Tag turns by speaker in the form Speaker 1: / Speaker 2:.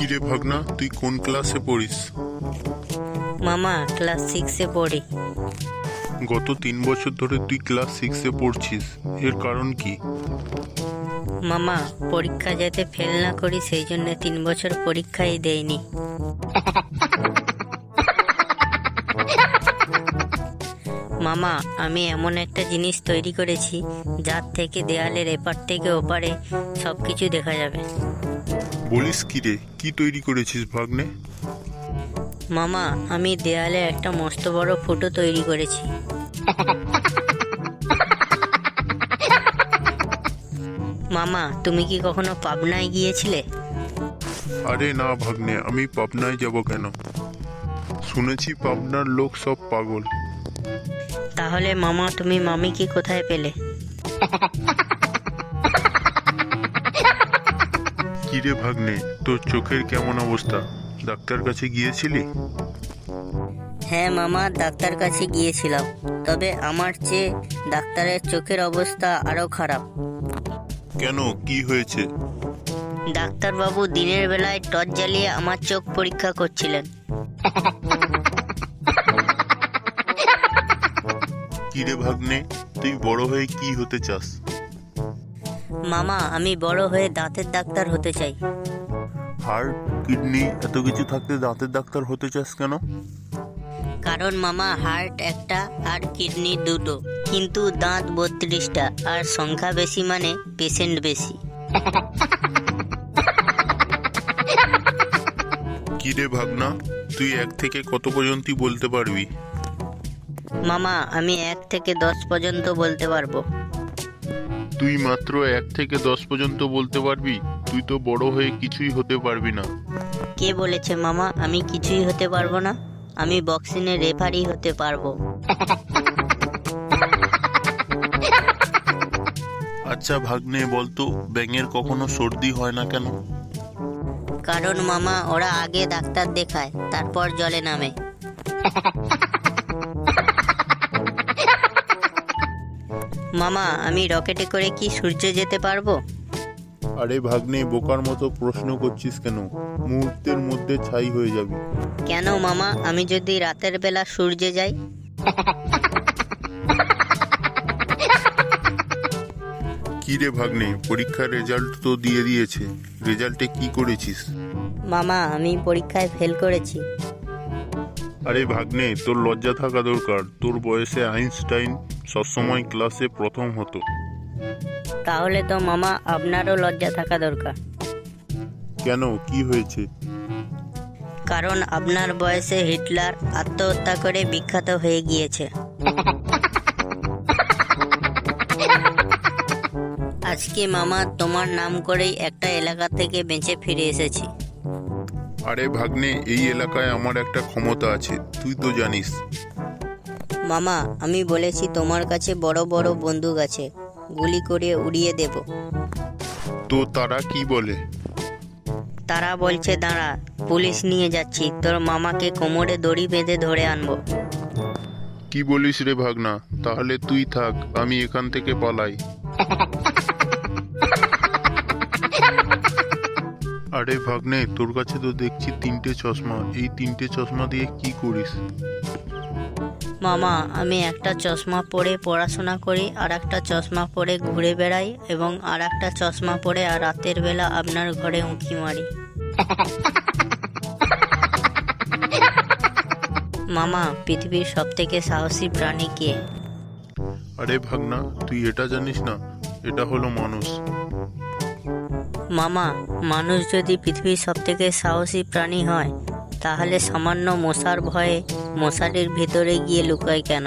Speaker 1: কিরে ভাগনা, তুই কোন ক্লাসে পড়িস?
Speaker 2: মামা ক্লাস 6-এ পড়ি।
Speaker 1: গত 3 বছর ধরে তুই ক্লাস 6-এ পড়ছিস, এর কারণ কি?
Speaker 2: মামা পরীক্ষা যাতে ফেল না করি সেই জন্য 3 বছর পরীক্ষাই দেয়নি। মামা আমি এমন একটা জিনিস তৈরি করেছি যার থেকে দেয়ালের এপার থেকে ওপারে সবকিছু দেখা যাবে।
Speaker 1: বলিস কিরে, কি তৈরি করেছিস ভাগ্নে?
Speaker 2: মামা আমি দেয়ালে একটা মস্ত বড় ফটো তৈরি করেছি। মামা তুমি কি কখনো পাবনায় গিয়েছিলে?
Speaker 1: আরে না ভাগ্নে, আমি পাবনায় যাব কেন? শুনেছি পাবনার লোক সব পাগল।
Speaker 2: তাহলে মামা তুমি মামিকে কোথায় পেলে?
Speaker 1: কিরে ভাগ্নে, তোর চোখের কেমন অবস্থা? ডাক্তার কাছে গিয়েছিলি?
Speaker 2: হ্যাঁ মামা ডাক্তার কাছে গিয়েছিলাম, তবে আমার চেয়ে ডাক্তারের চোখের অবস্থা আরো খারাপ।
Speaker 1: কেন, কি হয়েছে?
Speaker 2: ডাক্তারবাবু দিনের বেলায় টর্চ জ্বালিয়ে আমার চোখ পরীক্ষা করছিলেন।
Speaker 1: কিরে ভাগ্নে, তুই বড় হয়ে কি হতে চাস?
Speaker 2: মামা আমি বড় হয়ে দাঁতের ডাক্তার হতে চাই।
Speaker 1: হার্ট, কিডনি এত কিছু থাকতে দাঁতের ডাক্তার হতে চাস কেন?
Speaker 2: কারণ মামা হার্ট একটা আর কিডনি দুটো, কিন্তু দাঁত 32টা আর সংখ্যা বেশি মানে পেশেন্ট বেশি।
Speaker 1: কিরে ভাগনা, তুই 1 থেকে কত পর্যন্ত বলতে পারবি?
Speaker 2: মামা আমি 1 থেকে 10 পর্যন্ত বলতে পারবো।
Speaker 1: তুই মাত্র 1 থেকে 10 পর্যন্ত বলতে পারবি? তুই তো বড় হয়ে কিছুই হতে পারবি না।
Speaker 2: কে বলেছে মামা আমি কিছুই হতে পারবো না? আমি বক্সিংয়ে রেফারি হতে পারবো।
Speaker 1: আচ্ছা ভাগ্নে বলতো, ব্যাঙের কখনো সর্দি হয় না কেন?
Speaker 2: কারণ মামা ওরা আগে ডাক্তার দেখায় তারপর জলে নামে। মামা আমি রকেটে করে কি সূর্যে যেতে পারবো?
Speaker 1: আরে ভাগ্নে, বোকার মতো প্রশ্ন করছিস কেন? মুহূর্তের মধ্যে ছাই হয়ে যাবি।
Speaker 2: কেন মামা আমি যদি রাতের বেলা সূর্যে যাই?
Speaker 1: কিরে ভাগ্নে, পরীক্ষার রেজাল্ট তো দিয়ে দিয়েছে, রেজাল্টে কি করেছিস?
Speaker 2: মামা আমি পরীক্ষায় ফেল করেছি।
Speaker 1: আরে ভাগ্নে, তোর লজ্জা থাকা দরকার। তোর বয়সে আইনস্টাইন সবসময় ক্লাসে প্রথম হতো।
Speaker 2: তাহলে তো মামা আপনারও লজ্জা থাকা দরকার।
Speaker 1: কেন, কি হয়েছে?
Speaker 2: কারণ আপনার বয়সে হিটলার আত্মহত্যা করে বিখ্যাত হয়ে গিয়েছে। আজকে মামা তোমার নাম করেই একটা এলাকা থেকে বেঁচে ফিরে এসেছি।
Speaker 1: আরে ভাগ্নে, এই এলাকায় আমার একটা ক্ষমতা আছে, তুই তো জানিস।
Speaker 2: মামা আমি বলেছি তোমার কাছে বড় বড় বন্দুক আছে, গুলি করে উড়িয়ে দেব।
Speaker 1: তো তারা কি বলে?
Speaker 2: তারা বলছে দাঁড়া, পুলিশ নিয়ে যাচ্ছি, তোর মামাকে কোমরে দড়ি বেঁধে ধরে আনবো।
Speaker 1: কি বলিস রে ভাগনা? তাহলে তুই থাক, আমি এখান থেকে পালাই। আরে ভাগ্নে, তোর কাছে তো দেখছি 3টে চশমা। এই 3টে চশমা দিয়ে কি করিস?
Speaker 2: মামা আমি একটা চশমা পরে পড়াশোনা করি, আর একটা চশমা পরে ঘুরে বেড়াই, এবং আর একটা চশমা পরে আর রাতের বেলা আপনার ঘরে উঁকি মারি। মামা পৃথিবীর সব থেকে সাহসী প্রাণী কে?
Speaker 1: আরে ভাগনা, তুই এটা জানিস না? এটা হলো মানুষ।
Speaker 2: মামা মানুষ যদি পৃথিবীর সব থেকে সাহসী প্রাণী হয়, তাহলে সামান্য মশার ভয়ে মশারির ভিতরে গিয়ে লুকায় কেন?